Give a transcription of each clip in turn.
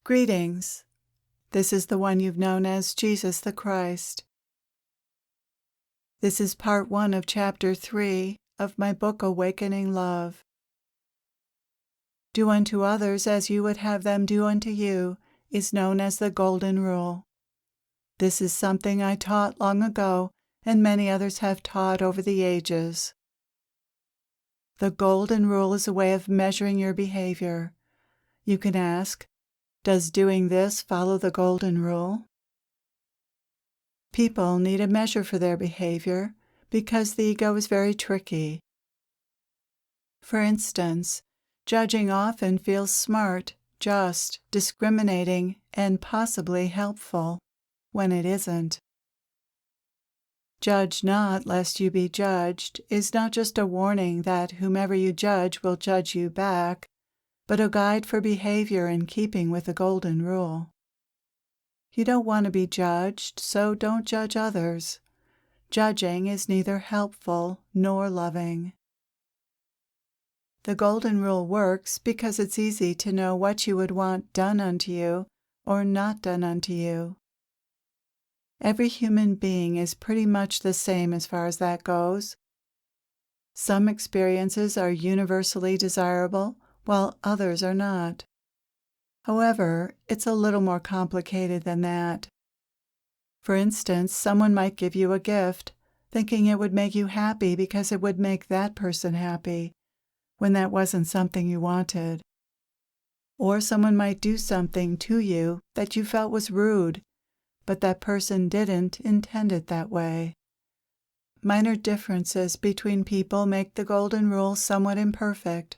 Greetings. This is the one you've known as Jesus the Christ. This is part 1 of chapter 3 of my book Awakening Love. Do unto others as you would have them do unto you is known as the Golden Rule. This is something I taught long ago, and many others have taught over the ages. The Golden Rule is a way of measuring your behavior. You can ask, does doing this follow the Golden Rule? People need a measure for their behavior because the ego is very tricky. For instance, judging often feels smart, just, discriminating, and possibly helpful, when it isn't. Judge not lest you be judged is not just a warning that whomever you judge will judge you back, but a guide for behavior in keeping with the Golden Rule. You don't want to be judged, so don't judge others. Judging is neither helpful nor loving. The Golden Rule works because it's easy to know what you would want done unto you or not done unto you. Every human being is pretty much the same as far as that goes. Some experiences are universally desirable, while others are not. However, it's a little more complicated than that. For instance, someone might give you a gift, thinking it would make you happy because it would make that person happy, when that wasn't something you wanted. Or someone might do something to you that you felt was rude, but that person didn't intend it that way. Minor differences between people make the Golden Rule somewhat imperfect,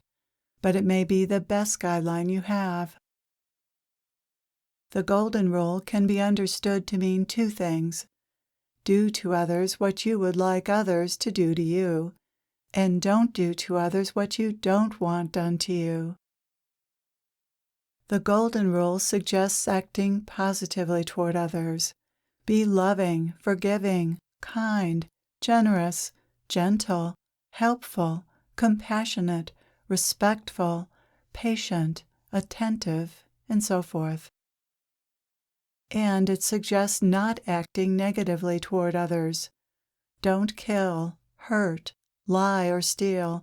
but it may be the best guideline you have. The Golden Rule can be understood to mean two things. Do to others what you would like others to do to you, and don't do to others what you don't want done to you. The Golden Rule suggests acting positively toward others. Be loving, forgiving, kind, generous, gentle, helpful, compassionate, respectful, patient, attentive, and so forth. And it suggests not acting negatively toward others. Don't kill, hurt, lie, or steal,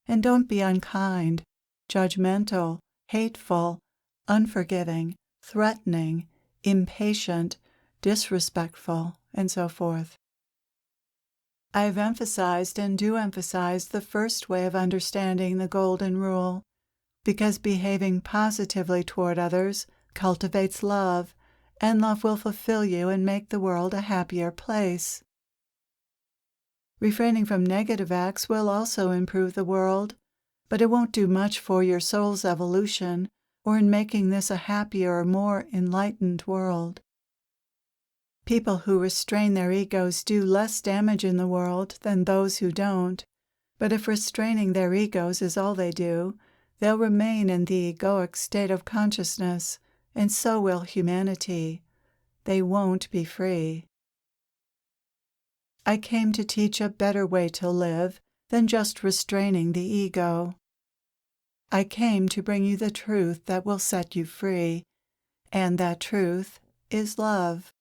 and don't be unkind, judgmental, hateful, unforgiving, threatening, impatient, disrespectful, and so forth. I've emphasized and do emphasize the first way of understanding the Golden Rule, because behaving positively toward others cultivates love, and love will fulfill you and make the world a happier place. Refraining from negative acts will also improve the world, but it won't do much for your soul's evolution or in making this a happier or more enlightened world. People who restrain their egos do less damage in the world than those who don't, but if restraining their egos is all they do, they'll remain in the egoic state of consciousness, and so will humanity. They won't be free. I came to teach a better way to live than just restraining the ego. I came to bring you the truth that will set you free, and that truth is love.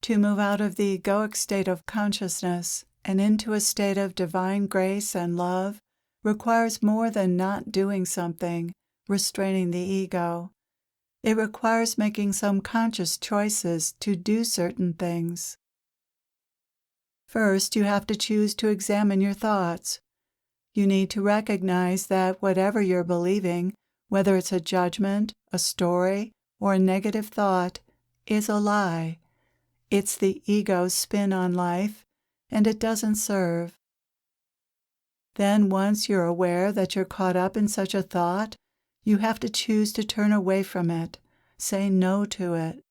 To move out of the egoic state of consciousness and into a state of divine grace and love requires more than not doing something, restraining the ego. It requires making some conscious choices to do certain things. First, you have to choose to examine your thoughts. You need to recognize that whatever you're believing, whether it's a judgment, a story, or a negative thought, is a lie. It's the ego's spin on life, and it doesn't serve. Then, once you're aware that you're caught up in such a thought, you have to choose to turn away from it, say no to it.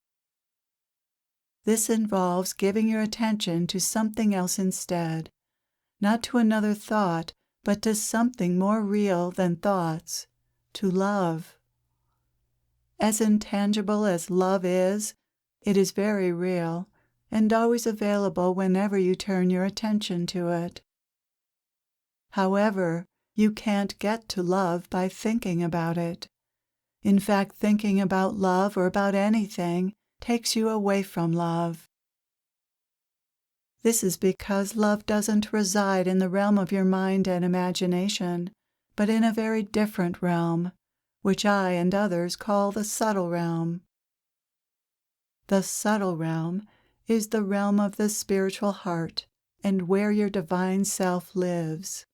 This involves giving your attention to something else instead, not to another thought, but to something more real than thoughts, to love. As intangible as love is, it is very real, and always available whenever you turn your attention to it. However, you can't get to love by thinking about it. In fact, thinking about love or about anything takes you away from love. This is because love doesn't reside in the realm of your mind and imagination, but in a very different realm, which I and others call the subtle realm. The subtle realm is the realm of the spiritual heart and where your divine self lives.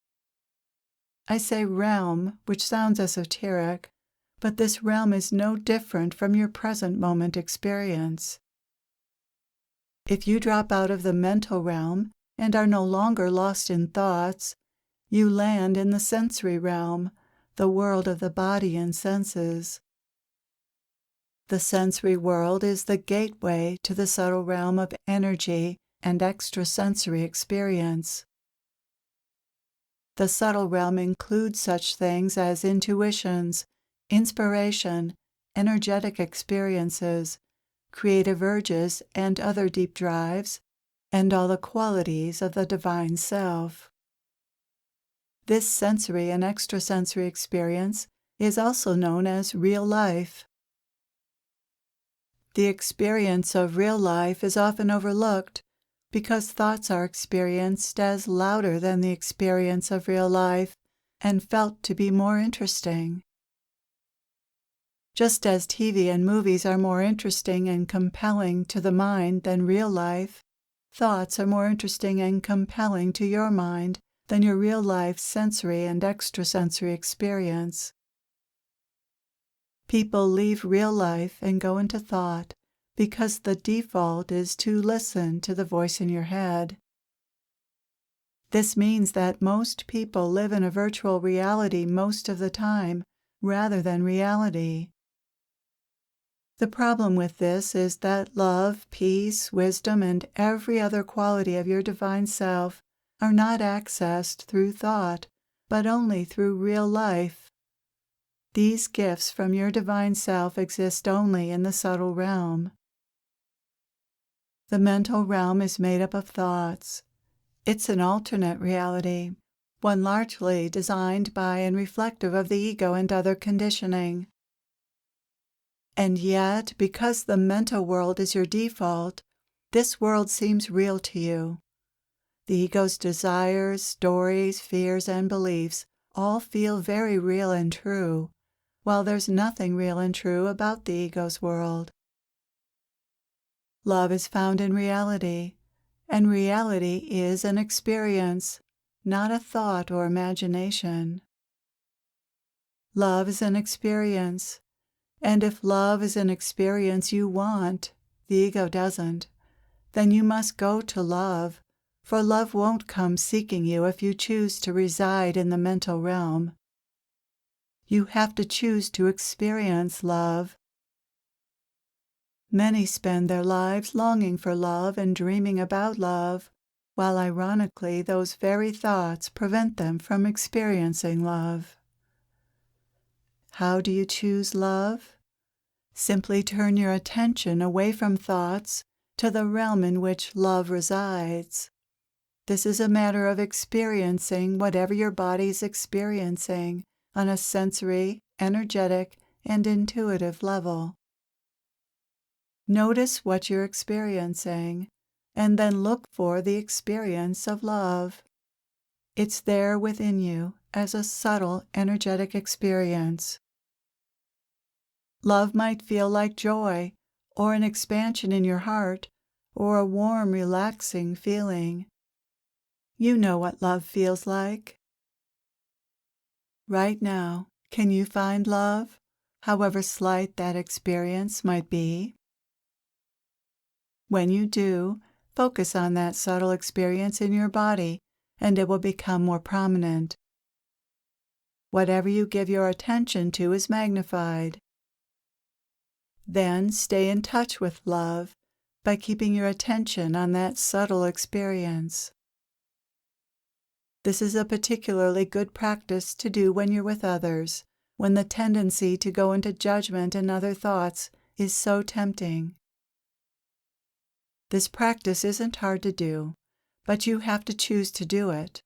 I say realm, which sounds esoteric, but this realm is no different from your present moment experience. If you drop out of the mental realm and are no longer lost in thoughts, you land in the sensory realm, the world of the body and senses. The sensory world is the gateway to the subtle realm of energy and extrasensory experience. The subtle realm includes such things as intuitions, inspiration, energetic experiences, creative urges and other deep drives, and all the qualities of the divine self. This sensory and extrasensory experience is also known as real life. The experience of real life is often overlooked because thoughts are experienced as louder than the experience of real life and felt to be more interesting. Just as TV and movies are more interesting and compelling to the mind than real life, thoughts are more interesting and compelling to your mind than your real life sensory and extrasensory experience. People leave real life and go into thought because the default is to listen to the voice in your head. This means that most people live in a virtual reality most of the time rather than reality. The problem with this is that love, peace, wisdom, and every other quality of your divine self are not accessed through thought, but only through real life. These gifts from your divine self exist only in the subtle realm. The mental realm is made up of thoughts. It's an alternate reality, one largely designed by and reflective of the ego and other conditioning. And yet, because the mental world is your default, this world seems real to you. The ego's desires, stories, fears, and beliefs all feel very real and true, while there's nothing real and true about the ego's world. Love is found in reality, and reality is an experience, not a thought or imagination. Love is an experience. And if love is an experience you want, the ego doesn't, then you must go to love, for love won't come seeking you if you choose to reside in the mental realm. You have to choose to experience love. Many spend their lives longing for love and dreaming about love, while ironically those very thoughts prevent them from experiencing love. How do you choose love? Simply turn your attention away from thoughts to the realm in which love resides. This is a matter of experiencing whatever your body's experiencing on a sensory, energetic, and intuitive level. Notice what you're experiencing, and then look for the experience of love. It's there within you as a subtle, energetic experience. Love might feel like joy, or an expansion in your heart, or a warm, relaxing feeling. You know what love feels like. Right now, can you find love, however slight that experience might be? When you do, focus on that subtle experience in your body, and it will become more prominent. Whatever you give your attention to is magnified. Then stay in touch with love by keeping your attention on that subtle experience. This is a particularly good practice to do when you're with others, when the tendency to go into judgment and other thoughts is so tempting. This practice isn't hard to do, but you have to choose to do it.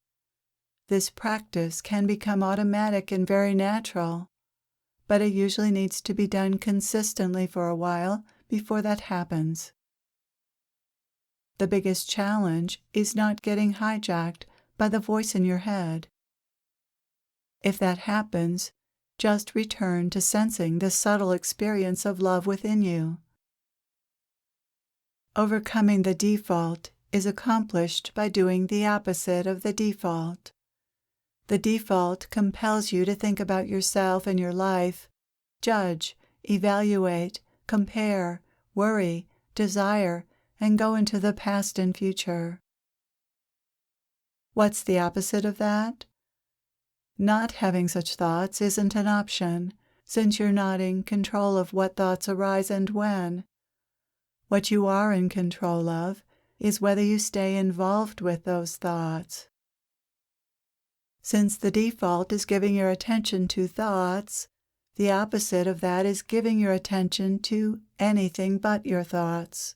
This practice can become automatic and very natural, but it usually needs to be done consistently for a while before that happens. The biggest challenge is not getting hijacked by the voice in your head. If that happens, just return to sensing the subtle experience of love within you. Overcoming the default is accomplished by doing the opposite of the default. The default compels you to think about yourself and your life, judge, evaluate, compare, worry, desire, and go into the past and future. What's the opposite of that? Not having such thoughts isn't an option, since you're not in control of what thoughts arise and when. What you are in control of is whether you stay involved with those thoughts. Since the default is giving your attention to thoughts, the opposite of that is giving your attention to anything but your thoughts.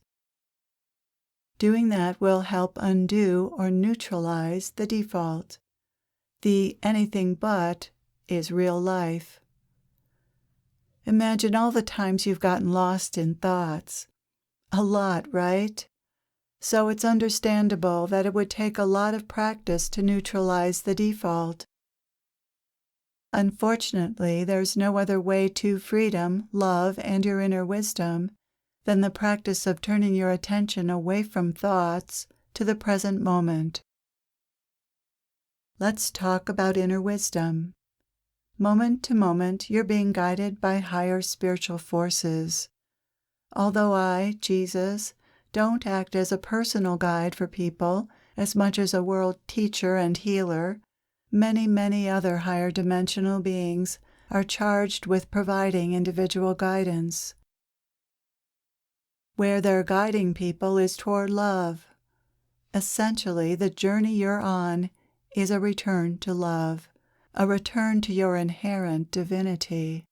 Doing that will help undo or neutralize the default. The anything but is real life. Imagine all the times you've gotten lost in thoughts. A lot, right? So it's understandable that it would take a lot of practice to neutralize the default. Unfortunately, there's no other way to freedom, love, and your inner wisdom than the practice of turning your attention away from thoughts to the present moment. Let's talk about inner wisdom. Moment to moment, you're being guided by higher spiritual forces. Although I, Jesus, don't act as a personal guide for people as much as a world teacher and healer, many other higher dimensional beings are charged with providing individual guidance. Where they're guiding people is toward love. Essentially, the journey you're on is a return to love, a return to your inherent divinity.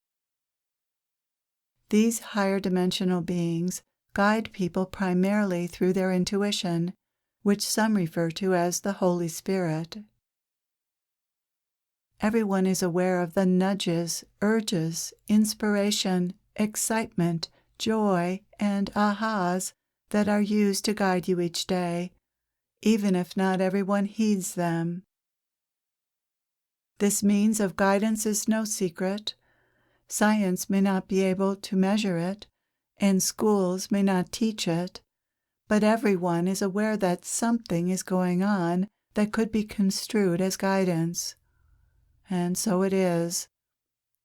These higher dimensional beings guide people primarily through their intuition, which some refer to as the Holy Spirit. Everyone is aware of the nudges, urges, inspiration, excitement, joy, and ahas that are used to guide you each day, even if not everyone heeds them. This means of guidance is no secret. Science may not be able to measure it, and schools may not teach it, but everyone is aware that something is going on that could be construed as guidance. And so it is.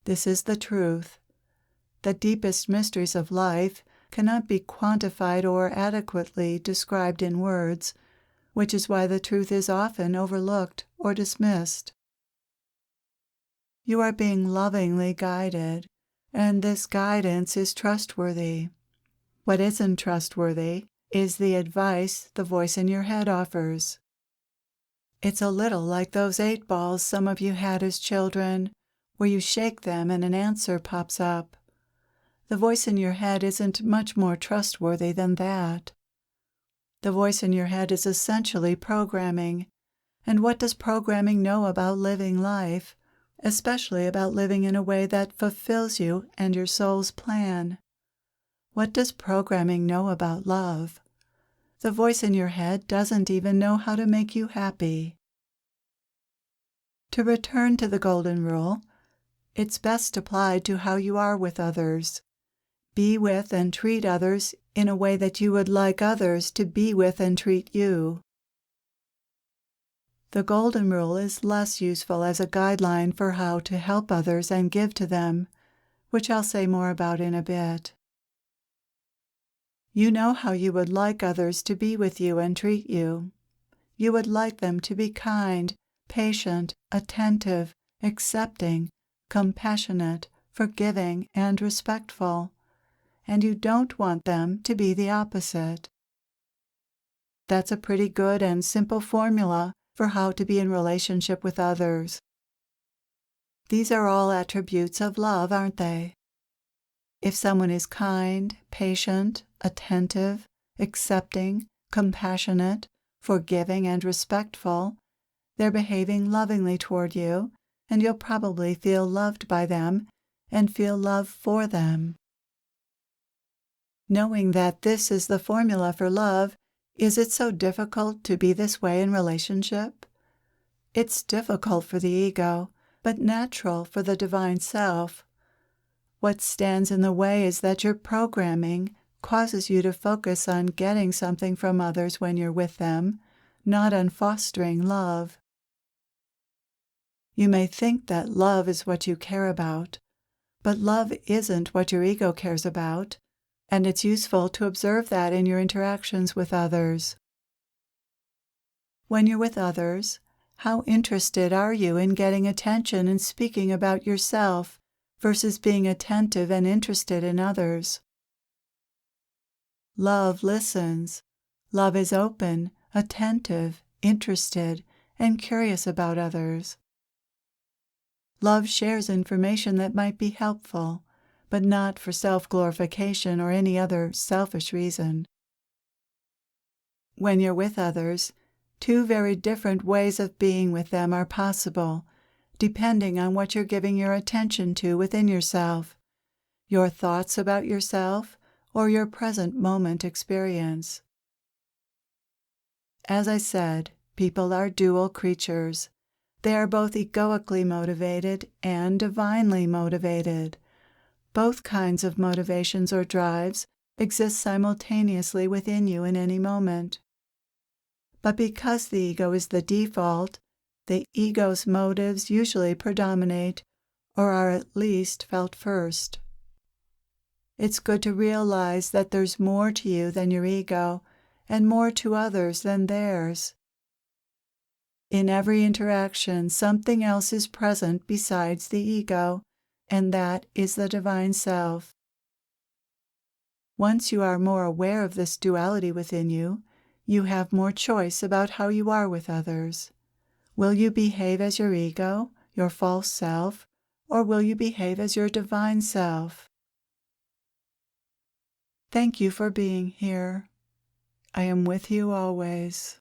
This is the truth. The deepest mysteries of life cannot be quantified or adequately described in words, which is why the truth is often overlooked or dismissed. You are being lovingly guided, and this guidance is trustworthy. What isn't trustworthy is the advice the voice in your head offers. It's a little like those 8 balls some of you had as children, where you shake them and an answer pops up. The voice in your head isn't much more trustworthy than that. The voice in your head is essentially programming. And what does programming know about living life, especially about living in a way that fulfills you and your soul's plan? What does programming know about love? The voice in your head doesn't even know how to make you happy. To return to the golden rule, it's best applied to how you are with others. Be with and treat others in a way that you would like others to be with and treat you. The golden rule is less useful as a guideline for how to help others and give to them, which I'll say more about in a bit. You know how you would like others to be with you and treat you. You would like them to be kind, patient, attentive, accepting, compassionate, forgiving, and respectful, and you don't want them to be the opposite. That's a pretty good and simple formula for how to be in relationship with others. These are all attributes of love, aren't they? If someone is kind, patient, attentive, accepting, compassionate, forgiving, and respectful, they're behaving lovingly toward you, and you'll probably feel loved by them, and feel love for them. Knowing that this is the formula for love, is it so difficult to be this way in relationship? It's difficult for the ego, but natural for the divine self. What stands in the way is that your programming causes you to focus on getting something from others when you're with them, not on fostering love. You may think that love is what you care about, but love isn't what your ego cares about, and it's useful to observe that in your interactions with others. When you're with others, how interested are you in getting attention and speaking about yourself versus being attentive and interested in others? Love listens. Love is open, attentive, interested, and curious about others. Love shares information that might be helpful, but not for self-glorification or any other selfish reason. When you're with others, two very different ways of being with them are possible, depending on what you're giving your attention to within yourself, your thoughts about yourself, or your present moment experience. As I said, people are dual creatures. They are both egoically motivated and divinely motivated. Both kinds of motivations or drives exist simultaneously within you in any moment. But because the ego is the default, the ego's motives usually predominate, or are at least felt first. It's good to realize that there's more to you than your ego, and more to others than theirs. In every interaction, something else is present besides the ego, and that is the divine self. Once you are more aware of this duality within you, you have more choice about how you are with others. Will you behave as your ego, your false self, or will you behave as your divine self? Thank you for being here. I am with you always.